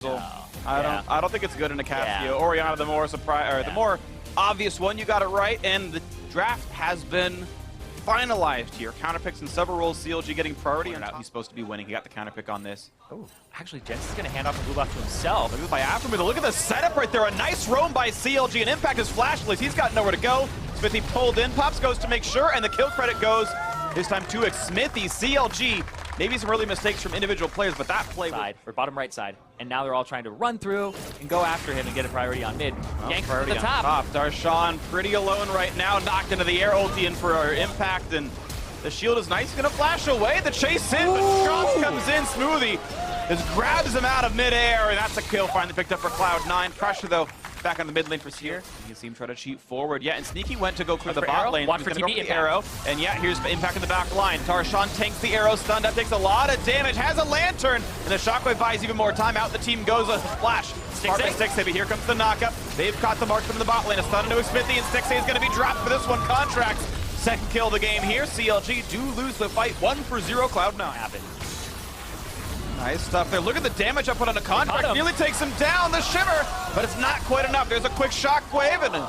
I don't think it's good in a Casio. Oriana, the more the more obvious one, you got it right, and the draft has been finalized here. Counterpicks in several roles, CLG getting priority, and he's supposed to be winning. He got the counterpick on this. Oh, actually, Jensen's going to hand off a blue buff to himself. Look at by Aftermath. Look at the setup right there. A nice roam by CLG, and Impact is flashless. He's got nowhere to go. Smithy pulled in. Pops goes to make sure, and the kill credit goes this time to Smithy. CLG, maybe some early mistakes from individual players, but that play side, or bottom right side. And now they're all trying to run through and go after him and get a priority on mid. Yank to the top. Darshan pretty alone right now, knocked into the air, ulti in for our Impact, and the shield is nice, gonna flash away. The chase in, but Chomp comes in. Smoothie just grabs him out of midair, and that's a kill finally picked up for Cloud9. Pressure though, back on the mid lane for Seer. You can see him try to cheat forward. Yeah, and Sneaky went to go clear the bot lane. Watch He's for gonna go TP for the arrow. And yeah, here's Impact in the back line. Darshan tanks the arrow, stunned up, takes a lot of damage, has a lantern, and the shockwave buys even more time. Out the team goes a flash. Stixxay, but here comes the knockup. They've caught the mark from the bot lane. A stun into Smithy, and Stixxay is gonna be dropped for this one. Contracts. Second kill of the game here. CLG do lose the fight 1-0. Cloud9 happened. Nice stuff there. Look at the damage I put on a contract. Nearly takes him down, the shimmer, but it's not quite enough. There's a quick shockwave and a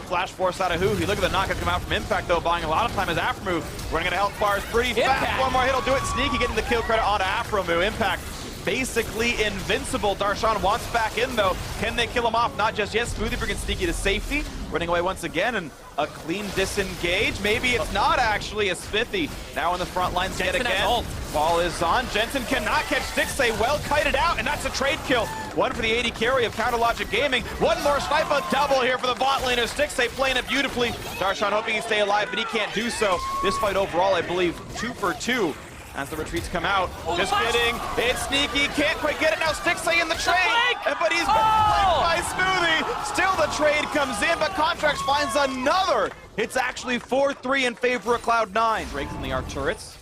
flash force out of Huhi. Look at the knockup come out from Impact though, buying a lot of time as Afromu running out of health bars pretty fast. One more hit will do it. Sneaky getting the kill credit on Afromu. Impact basically invincible. Darshan wants back in though. Can they kill him off? Not just yet. Smoothie bringing Sneaky to safety. Running away once again, and a clean disengage. Maybe it's not actually. A Smithy now on the front lines yet again. Ball is on. Jensen cannot catch Stixxay. Well kited out, and that's a trade kill. One for the 80 carry of Counter Logic Gaming. One more sniper double here for the bot laner. Stixxay playing it beautifully. Darshan hoping he stay alive, but he can't do so. This fight overall, I believe, 2 for 2. As the retreats come out. Just kidding. It's Sneaky. Can't quite get it now. Stixxay in the trade. But he's flanked by Smoothie. Still the trade comes in, but Contracts finds another. It's actually 4-3 in favor of Cloud9. Breaks in the arc turrets.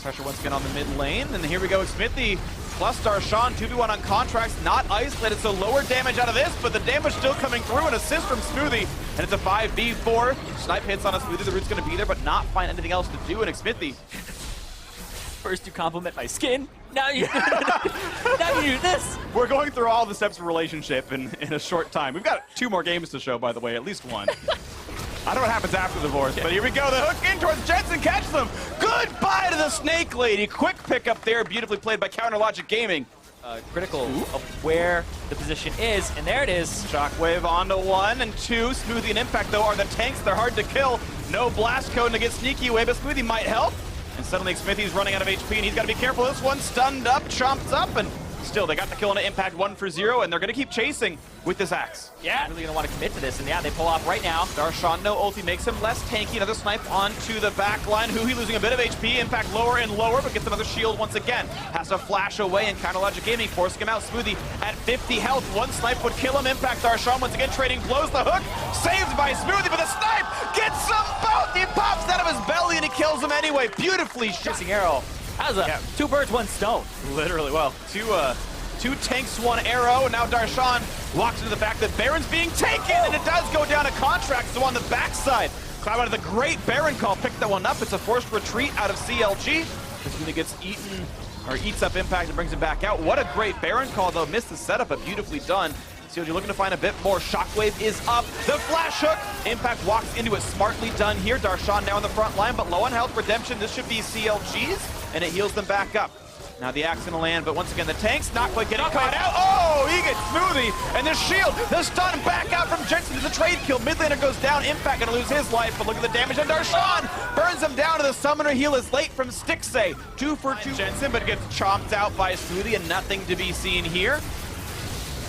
Pressure once again on the mid lane. And here we go. Smithy plus Darshan. 2v1 on Contracts. Not isolated, so lower damage out of this, but the damage still coming through. An assist from Smoothie. And it's a 5v4. Snipe hits on a Smoothie. The root's going to be there, but not find anything else to do. And Smithy. First you compliment my skin, now you now you do this. We're going through all the steps of a relationship in a short time. We've got 2 more games to show, by the way, at least one. I don't know what happens after the divorce, but here we go. The hook in towards Jensen, catches them. Goodbye to the Snake Lady. Quick pick up there, beautifully played by Counter Logic Gaming. Critical of where the position is, and there it is. Shockwave onto 1 and 2. Smoothie and Impact, though, are the tanks. They're hard to kill. No blast code to get Sneaky away, but Smoothie might help. And suddenly Smithy's running out of HP, and he's got to be careful. This one stunned up, chomped up, and still they got the kill on an Impact 1-0, and they're going to keep chasing with this axe. Yeah, really going to want to commit to this, and yeah, they pull off right now. Darshan, no ulti, makes him less tanky. Another snipe onto the back line. Huhi losing a bit of HP. Impact lower and lower, but gets another shield once again. Has to flash away, and Counter Logic Gaming forcing him out. Smoothie at 50 health. One snipe would kill him. Impact Darshan once again trading blows. The hook saved by Smoothie, but the snipe gets them both. He pops out of his belly, and he kills him anyway. Beautifully shot. Arrow. That was 2 birds, 1 stone. Literally, well, two tanks, 1 arrow, and now Darshan walks into the fact that Baron's being taken, and it does go down to Contract, so on the backside. Cloud9 with a great Baron call, picked that one up. It's a forced retreat out of CLG. This gets eaten, or eats up Impact and brings him back out. What a great Baron call, though. Missed the setup, but beautifully done. CLG looking to find a bit more. Shockwave is up. The flash hook. Impact walks into it. Smartly done here. Darshan now on the front line, but low on health. Redemption. This should be CLG's, and it heals them back up. Now the axe in the land, but once again the tank's not quite getting caught out. Oh, he gets Smoothie, and the shield, the stun back out from Jensen to the trade kill. Mid laner goes down. Impact gonna lose his life, but look at the damage on Darshan. Burns him down to the summoner. Heal is late from Stixxay. 2 for 2 Jensen, but gets chomped out by Smoothie, and nothing to be seen here.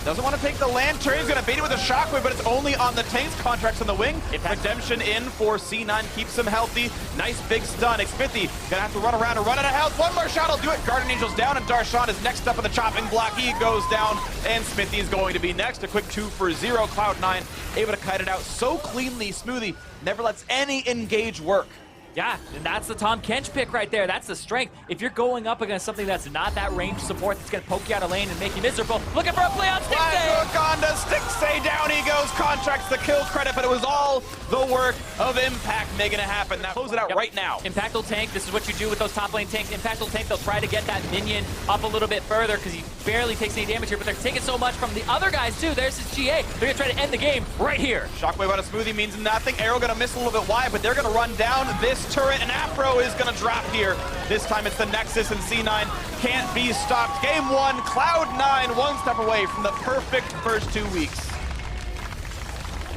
Doesn't want to take the lantern. He's going to bait it with a shockwave, but it's only on the tanks. Contracts on the wing. Redemption in for C9. Keeps him healthy. Nice big stun. Smithy going to have to run around and run out of health. One more shot will do it. Guardian Angel's down, and Darshan is next up on the chopping block. He goes down, and Smithy is going to be next. A quick 2-0. Cloud9 able to kite it out so cleanly. Smoothie never lets any engage work. Yeah, and that's the Tom Kench pick right there. That's the strength. If you're going up against something that's not that ranged support that's going to poke you out of lane and make you miserable, looking for a play on Stixxay! Hook onto Stixxay, down he goes, contracts the kill credit, but it was all the work of Impact making it happen. Now close it out right now. Impact will tank. This is what you do with those top lane tanks. Impact will tank. They'll try to get that minion up a little bit further because he barely takes any damage here, but they're taking so much from the other guys too. There's his GA. They're going to try to end the game right here. Shockwave on a smoothie means nothing. Arrow going to miss a little bit wide, but they're going to run down this turret, and Afro is going to drop here. This time it's the Nexus, and C9 can't be stopped. Game 1, Cloud9 one step away from the perfect first 2 weeks.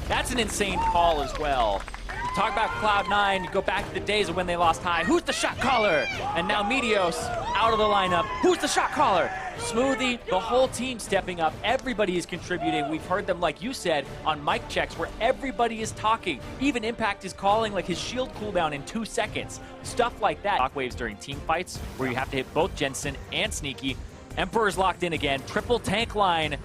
That's an insane call as well. You talk about Cloud9, you go back to the days of when they lost high. Who's the shot caller? And now Meteos out of the lineup. Who's the shot caller? Smoothie, the whole team stepping up. Everybody is contributing. We've heard them, like you said, on mic checks where everybody is talking. Even Impact is calling like his shield cooldown in 2 seconds. Stuff like that. Shockwaves during team fights where you have to hit both Jensen and Sneaky. Emperor's locked in again. Triple tank line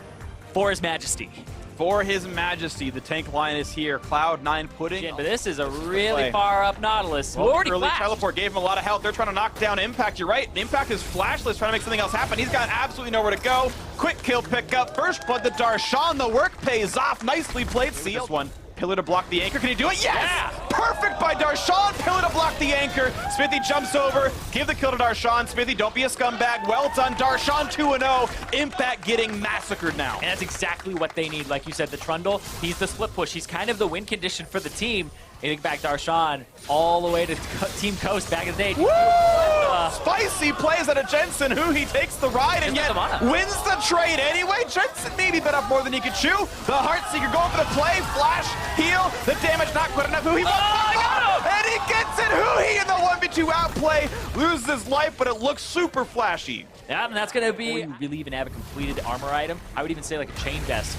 for His Majesty. For His Majesty, the tank line is here. Cloud9 putting... But this is a really far up Nautilus. Well, Who already early flashed. teleport gave him a lot of health. They're trying to knock down Impact. You're right. Impact is flashless, trying to make something else happen. He's got absolutely nowhere to go. Quick kill pickup. First blood to Darshan. The work pays off. Nicely played. See this one. Pillar to block the anchor. Can he do it? Yes! Yeah! Perfect by Darshan. Pillar to block the anchor. Smithy jumps over. Give the kill to Darshan. Smithy, don't be a scumbag. Well done. Darshan 2-0. Impact getting massacred now. And that's exactly what they need. Like you said, the Trundle, he's the split push. He's kind of the win condition for the team. Hitting back Darshan all the way to Team Coast back in the day. Woo! Spicy plays out of Jensen, who he takes the ride and yet wins the trade anyway. Jensen maybe bit up more than he could chew. The Heartseeker going for the play, flash, heal, the damage not quite enough. Who he and he gets it. Who he in the 1v2 outplay loses his life, but it looks super flashy. Yeah, and that's gonna be you really even have a completed armor item. I would even say like a chain vest.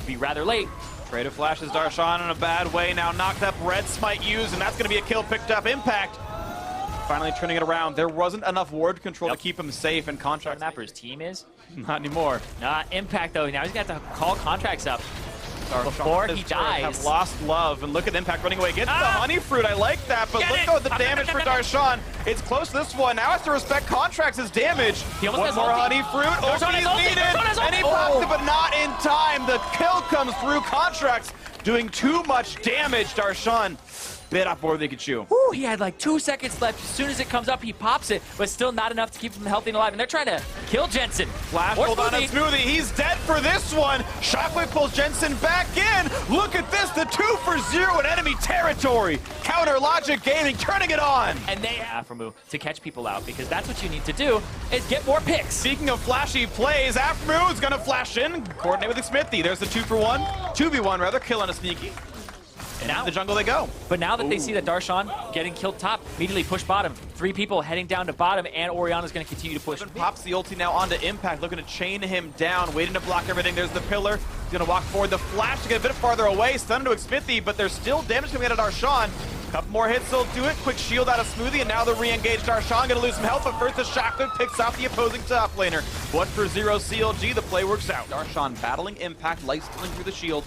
Be rather late. Trade of flashes Darshan in a bad way. Now knocked up red smite used, and that's going to be a kill picked up. Impact finally turning it around. There wasn't enough ward control to keep him safe, and contracts. Map for his team is not anymore. Not Impact though. Now he's gonna have to call contracts up before he dies. Have lost love, and look at Impact running away. Gets the honey fruit. I like that, but look at the damage for Darshan. It's close to this one. Now has to respect contracts' damage. He almost one has more ulti. honey fruit. Ulti is needed, and he pops it, but not in time. The kill comes through. Contracts doing too much damage. Darshan bit up more than he could chew. Ooh, he had like 2 seconds left. As soon as it comes up, he pops it, but still not enough to keep him healthy and alive. And they're trying to kill Jensen. Flash hold on to Smoothie. He's dead for this one. Shockwave pulls Jensen back in. Look at this, the 2-for-0 in enemy territory. Counter Logic Gaming turning it on. And they have Aframu to catch people out, because that's what you need to do, is get more picks. Speaking of flashy plays, Aframu is going to flash in, coordinate with the Smithy. There's the 2-for-1, 2v1 rather, kill on a Sneaky. And now in the jungle they go. But now that they see that Darshan getting killed top, immediately push bottom. 3 people heading down to bottom, and Orianna's going to continue to push. Pops the ulti now onto Impact, looking to chain him down, waiting to block everything. There's the pillar. He's going to walk forward. The flash to get a bit farther away. Stun into Smithy, but there's still damage coming out of Darshan. Couple more hits will do it. Quick shield out of Smoothie, and now the re-engaged Darshan going to lose some health, but first the shotgun picks off the opposing top laner. 1-for-0 CLG, the play works out. Darshan battling Impact, life stealing through the shield.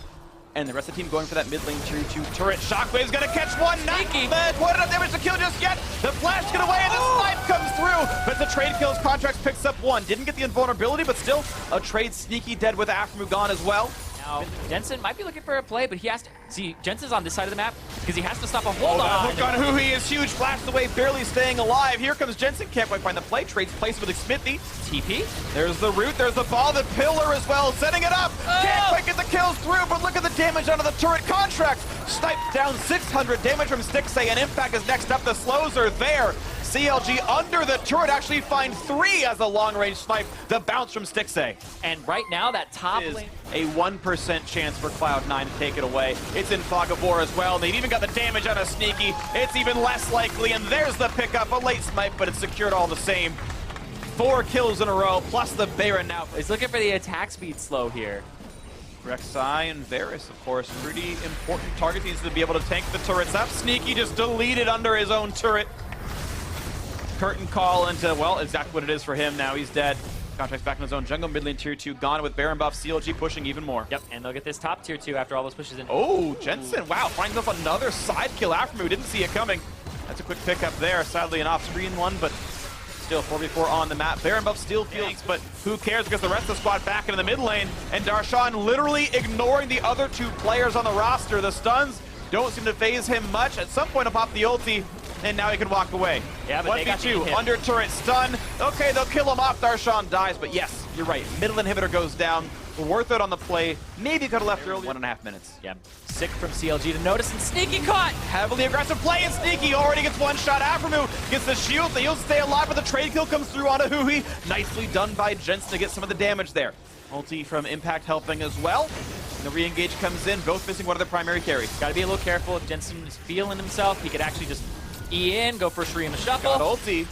And the rest of the team going for that mid lane tier 2 turret. Shockwave's gonna catch one. Sneaky. Not enough damage to kill just yet. The flash get away and the snipe comes through. But the trade kills. Contracts picks up one. Didn't get the invulnerability, but still a trade. Sneaky dead with Aframu gone as well. Now, Jensen might be looking for a play, but he has to... See, Jensen's on this side of the map because he has to stop a hold on. Hook on who he is huge. Flashed away, barely staying alive. Here comes Jensen. Can't quite find the play. Trades place with Smithy. TP. There's the root. There's the ball. The pillar as well. Setting it up. Can't quite get the kills through, but look at the damage out of the turret. Contracts. Sniped down 600 damage from Stixxay, and Impact is next up. The slows are there. CLG under the turret actually find 3 as a long-range snipe. The bounce from Stixxay. And right now, that top is lane... a 1% chance for Cloud9 to take it away. It's in Fog of War as well. They've even got the damage on a Sneaky. It's even less likely, and there's the pickup. A late snipe, but it's secured all the same. 4 kills in a row, plus the Baron now. He's looking for the attack speed slow here. Rek'Sai and Varus, of course, pretty important targets. He needs to be able to tank the turrets up. Sneaky just deleted under his own turret. Curtain call into, well, exactly what it is for him now. He's dead. Contracts back in his own jungle. Mid lane tier 2 gone with Baron buff. CLG pushing even more. Yep, and they'll get this top tier 2 after all those pushes in. Oh, Jensen, wow, finds up another side kill. Aframu didn't see it coming. That's a quick pickup there. Sadly, an off-screen one, but still 4v4 on the map. Baron buff still feels, but who cares because the rest of the squad back into the mid lane, and Darshan literally ignoring the other two players on the roster. The stuns don't seem to phase him much. At some point, he'll pop the ulti, and now he can walk away. Yeah, but 1v2, under turret stun. Okay, they'll kill him off. Darshan dies, but yes, you're right. Middle inhibitor goes down. Worth it on the play. Maybe could have left early. 1.5 minutes. Yeah, sick from CLG to notice, and Sneaky caught! Heavily aggressive play, and Sneaky already gets one shot. Aframu gets the shield, so he'll stay alive, but the trade kill comes through on a Hui. Nicely done by Jensen to get some of the damage there. Ulti from Impact helping as well. And the re-engage comes in, both missing one of their primary carries. Gotta be a little careful. If Jensen is feeling himself, he could actually just E in, go for Shri in the shuffle. Got ulti.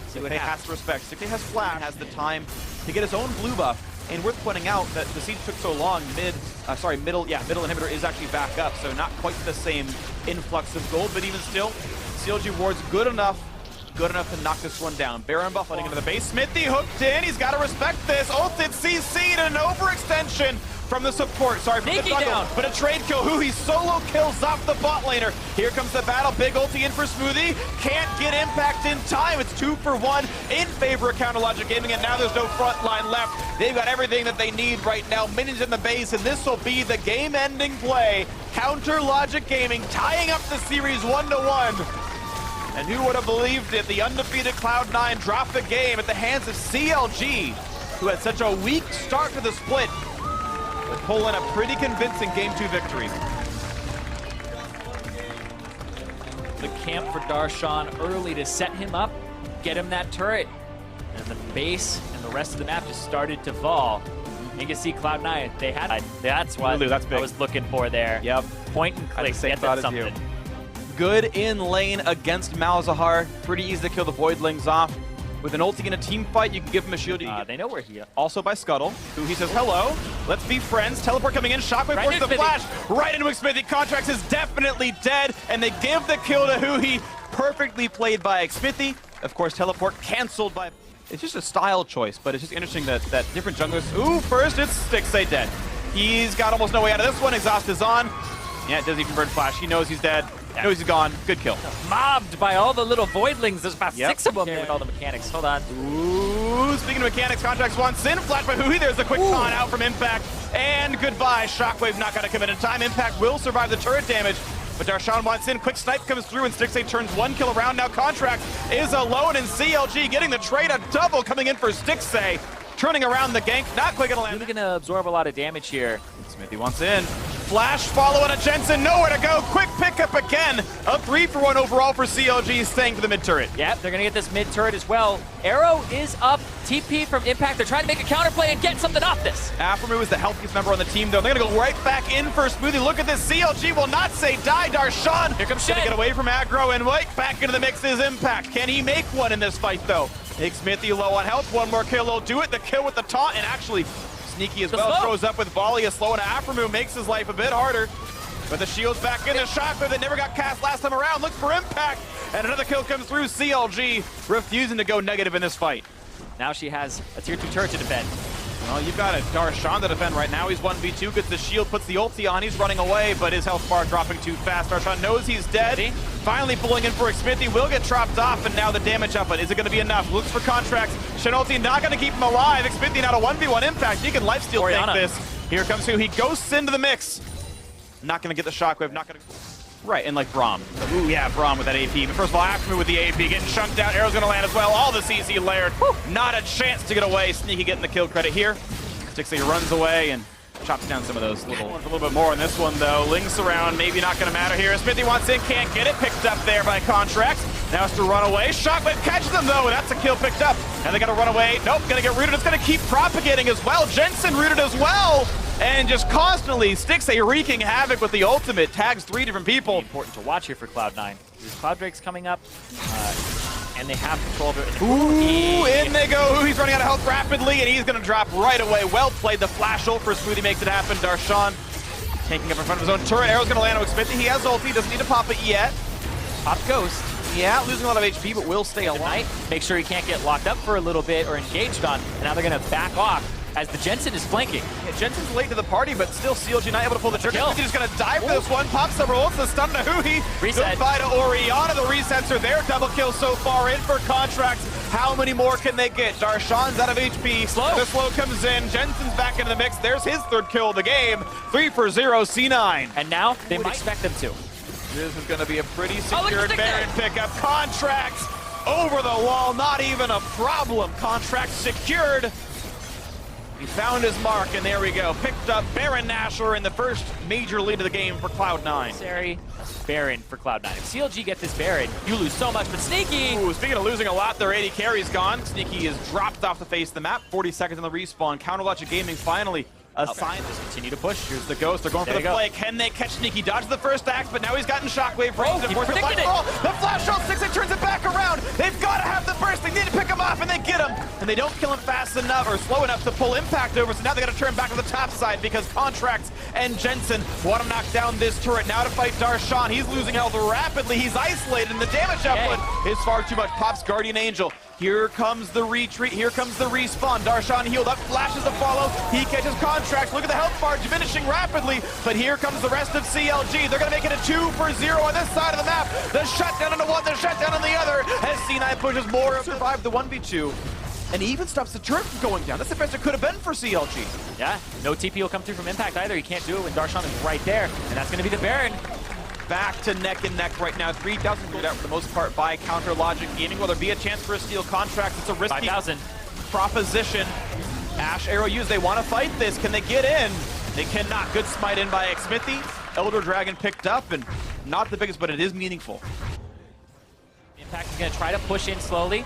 Sick has to respect. Sick has flash, has the time to get his own blue buff. And worth pointing out that the siege took so long, middle inhibitor is actually back up, so not quite the same influx of gold, but even still, CLG Ward's good enough to knock this one down. Baron buff running into the base. Smithy hooked in, he's got to respect this. Ulted CC'd, an overextension from the support, from the jungle, but a trade kill. Hui solo kills off the bot laner. Here comes the battle, big ulti in for Smoothie. Can't get impact in time. It's 2 for 1 in favor of Counter Logic Gaming, and now there's no front line left. They've got everything that they need right now. Minions in the base, and this will be the game-ending play. Counter Logic Gaming tying up the series 1-1. And who would have believed it? The undefeated Cloud9 dropped the game at the hands of CLG, who had such a weak start to the split, but pull in a pretty convincing Game 2 victory. The camp for Darshan early to set him up, get him that turret, and the base and the rest of the map just started to fall. You can see Cloud9, they had, that's what I was looking for there. Yep. Point and click, get that something. Good in lane against Malzahar. Pretty easy to kill the Voidlings off. With an ulti in a team fight, you can give him a shield. They know we're here. Also by Scuttle, who he says, hello, let's be friends. Teleport coming in, Shockwave forces the flash. Right into Xmithy. Contracts is definitely dead, and they give the kill to Hui. Perfectly played by Xmithy. Of course, teleport canceled by... It's just a style choice, but it's just interesting that different junglers... Ooh, first it's Stixay dead. He's got almost no way out of this one. Exhaust is on. Yeah, it doesn't even burn flash. He knows he's dead. Knows he's gone. Good kill. Mobbed by all the little voidlings. There's about 6 of them there with all the mechanics. Hold on. Ooh, speaking of mechanics, Contracts wants in. Flash by Hui. There's a quick taunt out from Impact. And goodbye. Shockwave not going to commit in time. Impact will survive the turret damage. But Darshan wants in. Quick snipe comes through, and Stixay turns 1 kill around. Now Contract is alone, and CLG getting the trade. A double coming in for Stixay. Turning around the gank. Not quick gonna land. Really going to absorb a lot of damage here. Smithy wants in. Flash following a Jensen, nowhere to go. Quick pickup again. A 3 for 1 overall for CLG, staying for the mid turret. Yep, they're gonna get this mid turret as well. Arrow is up. TP from Impact. They're trying to make a counterplay and get something off this. Aframu is the healthiest member on the team, though. They're gonna go right back in for Smoothie. Look at this. CLG will not say die. Darshan. Here comes Shen. Gonna get away from aggro, and right back into the mix is Impact. Can he make one in this fight, though? Nick Smithy low on health. One more kill will do it. The kill with the taunt, and actually sneaky as well. Throws up with volley. A slow and Aframu makes his life a bit harder. But the shield's back in. The Shockwave that never got cast last time around. Looks for Impact. And another kill comes through. CLG refusing to go negative in this fight. Now she has a tier 2 turret to defend. Well, you've got a Darshan to defend right now. He's 1v2, gets the shield, puts the ulti on. He's running away, but his health bar dropping too fast. Darshan knows he's dead. Finally pulling in for Xmithy. Will get chopped off, and now the damage up. But is it going to be enough? Looks for Contracts. Shenulti not going to keep him alive. Xmithy now a 1v1 Impact. He can lifesteal tank this. Here comes who. He ghosts into the mix. Not going to get the Shockwave. Not going to... Right, and like Braum. Ooh, yeah, Braum with that AP. But first of all, Aframu with the AP, getting chunked out. Arrow's gonna land as well. All the CC layered. Not a chance to get away. Sneaky getting the kill credit here. Stixay runs away and chops down some of those little... A little bit more on this one, though. Links around, maybe not gonna matter here. Smithy wants in, can't get it. Picked up there by Contracts. Now has to run away. Shockwave catches him, though, and that's a kill picked up. And they gotta run away. Nope, gonna get rooted. It's gonna keep propagating as well. Jensen rooted as well. And just constantly Stixay wreaking havoc with the ultimate. Tags 3 different people. Important to watch here for Cloud9. There's Cloud Drake's coming up, and they have control of it. Ooh, in they go. He's running out of health rapidly, and he's going to drop right away. Well played. The flash ult for Smoothie makes it happen. Darshan taking up in front of his own turret. Arrow's going to land on Xmithy. He has ulti. Doesn't need to pop it yet. Pop Ghost. Yeah, losing a lot of HP, but will stay alive. Make sure he can't get locked up for a little bit or engaged on. And now they're going to back off. as the Jensen is flanking. Yeah, Jensen's late to the party, but still CLG not able to pull the trigger. He's just going to dive for this one. Pops the rolls, the stun to Huhi. Reset. Goodbye to Oriana. The resets are there. Double kill so far in for Contracts. How many more can they get? Darshan's out of HP. Slow. The slow comes in. Jensen's back into the mix. There's his third kill of the game. 3 for 0, C9. And now they might expect them to. This is going to be a pretty look at secure the Baron pickup. Contracts over the wall. Not even a problem. Contracts secured. He found his mark, and there we go. Picked up Baron Nashor in the first major lead of the game for Cloud9. Necessary Baron for Cloud9. If CLG get this Baron, you lose so much, but Sneaky! Ooh, speaking of losing a lot, their AD carry's gone. Sneaky is dropped off the face of the map. 40 seconds on the respawn. Counterlogic Gaming finally assigned this. Continue to push. Here's the Ghost. They're going for the play. Can they catch Sneaky? Dodge the first axe, but now he's gotten Shockwave. He predicted it. The flash roll 6 and turns it back around. They've got to have the burst. They need to pick him off, and they get him. And they don't kill him fast enough or slow enough to pull Impact over, so now they got to turn back to the top side because Contracts and Jensen want to knock down this turret. Now to fight Darshan. He's losing health rapidly. He's isolated, and the damage output is far too much. Pops Guardian Angel. Here comes the retreat. Here comes the respawn. Darshan healed up, flashes the follow. He catches Contracts. Look at the health bar diminishing rapidly. But here comes the rest of CLG. They're going to make it a 2 for 0 on this side of the map. The shutdown on the one, the shutdown on the other. As C9 pushes more, survive the 1v2. And he even stops the turret from going down. That's the best it could have been for CLG. Yeah, no TP will come through from Impact either. He can't do it when Darshan is right there. And that's going to be the Baron. Back to neck and neck right now. 3,000 gold out for the most part by Counter Logic Gaming. Will there be a chance for a steal contract? It's a risky 5,000 proposition. Ash Arrow used. They want to fight this. Can they get in? They cannot. Good smite in by Xmithy. Elder Dragon picked up, and not the biggest, but it is meaningful. Impact is going to try to push in slowly.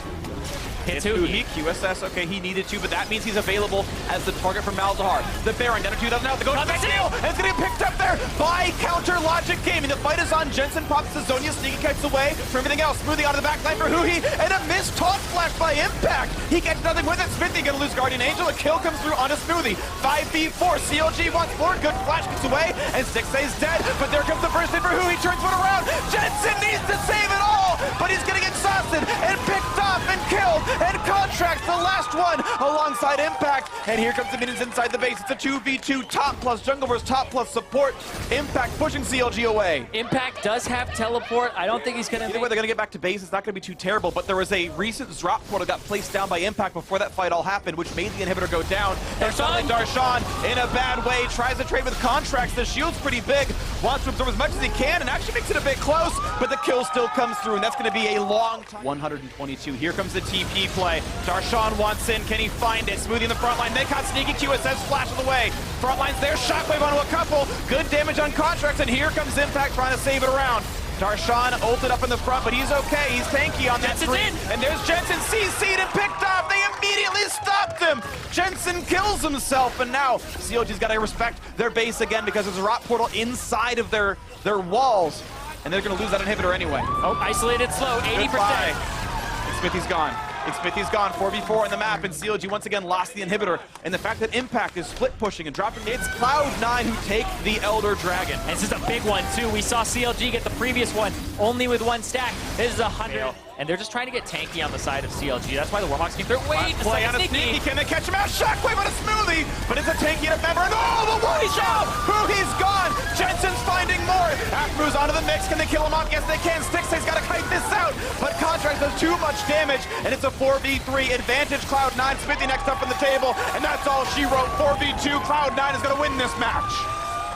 Hits Huhi. QSS, okay, he needed to, but that means he's available as the target for Malzahar. The Baron down to 2,000 out. The Ghost back to Neil, and it's going to get picked up there by Counter Logic Gaming. The fight is on. Jensen pops the Zonia. Sneaky cuts away from everything else. Smoothing out of the backline for Huhi, and a missed taunt flash by Impact. He gets nothing with it. Smithy going to lose Guardian Angel. A kill comes through on a Smoothie. 5v4. CLG wants more. Good flash gets away, and Stixay's dead, but there comes the first hit for Huhi. Turns one around. Jensen needs to save it all, but he's going to get exhausted and picked off and killed, and Contracts the last one alongside Impact. And here comes the minions inside the base. It's a 2v2 top plus jungle versus top plus support. Impact pushing CLG away. Impact does have teleport. I don't think he's going to. Either way, they're going to get back to base. It's not going to be too terrible, but there was a recent drop portal got placed down by Impact before that fight all happened, which made the inhibitor go down. And suddenly Darshan, in a bad way, tries to trade with Contracts. The shield's pretty big, wants to absorb as much as he can, and actually makes it a bit close, but the kill still comes through, and that's going to be a long time. 122. Here comes the TP play. Darshan wants in. Can he find it? Smoothie in the front line. They caught Sneaky. QSS flashes away. Front line's there. Shockwave onto a couple. Good damage on Contracts, and here comes Impact trying to save it around. Darshan ulted up in the front, but he's okay. He's tanky on that screen. And there's Jensen CC'd and picked off. They immediately stopped him. Jensen kills himself, and now CLG's got to respect their base again because there's a rot portal inside of their walls, and they're going to lose that inhibitor anyway. Oh, isolated slow, 80%. Smithy's gone. Smithy's gone, 4v4 on the map, and CLG once again lost the inhibitor. And the fact that Impact is split pushing and dropping, it's Cloud9 who take the Elder Dragon. And this is a big one too. We saw CLG get the previous one only with one stack. This is 100. And they're just trying to get tanky on the side of CLG. That's why the Warhawks came through. Wait, play on a Sneaky. Can they catch him out? Shockwave on a Smoothie, but it's a tanky enough member. And oh, the one shot! Huhi's gone. Jensen's finding more. After moves onto the mix. Can they kill him off? Yes, they can. Stixay's got to kite this out, but Contract does too much damage, and it's a 4v3 advantage. Cloud9, Smithy next up on the table, and that's all she wrote. 4v2. Cloud9 is going to win this match.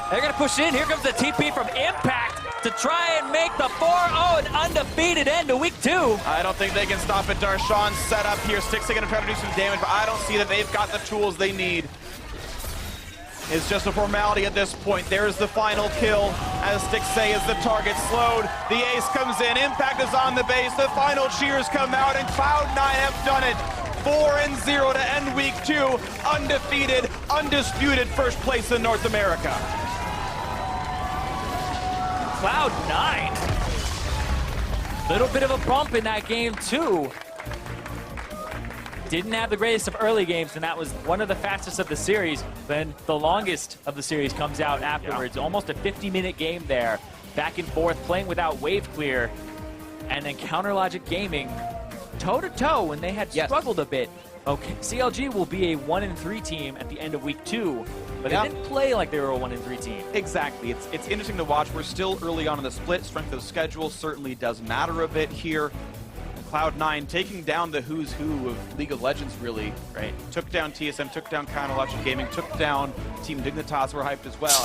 They're going to push in. Here comes the TP from Impact to try and make the 4-0 an undefeated end to week 2. I don't think they can stop it. Darshan's set up here. Stixay going to try to do some damage, but I don't see that they've got the tools they need. It's just a formality at this point. There's the final kill as Stixay is the target slowed. The ace comes in. Impact is on the base. The final cheers come out, and Cloud9 have done it. 4-0 to end week 2. Undefeated, undisputed first place in North America. Cloud9. Little bit of a bump in that game too. Didn't have the greatest of early games, and that was one of the fastest of the series. Then the longest of the series comes out afterwards. Yeah. Almost a 50-minute game there. Back and forth, playing without wave clear. And then Counter Logic Gaming, toe-to-toe when they had struggled a bit. Okay, CLG will be a 1-3 team at the end of week 2, but they didn't play like they were a 1-3 team. Exactly. It's interesting to watch. We're still early on in the split. Strength of schedule certainly does matter a bit here. Cloud9 taking down the who's who of League of Legends, really, right? Took down TSM, took down Counter Gaming, took down Team Dignitas, were hyped as well.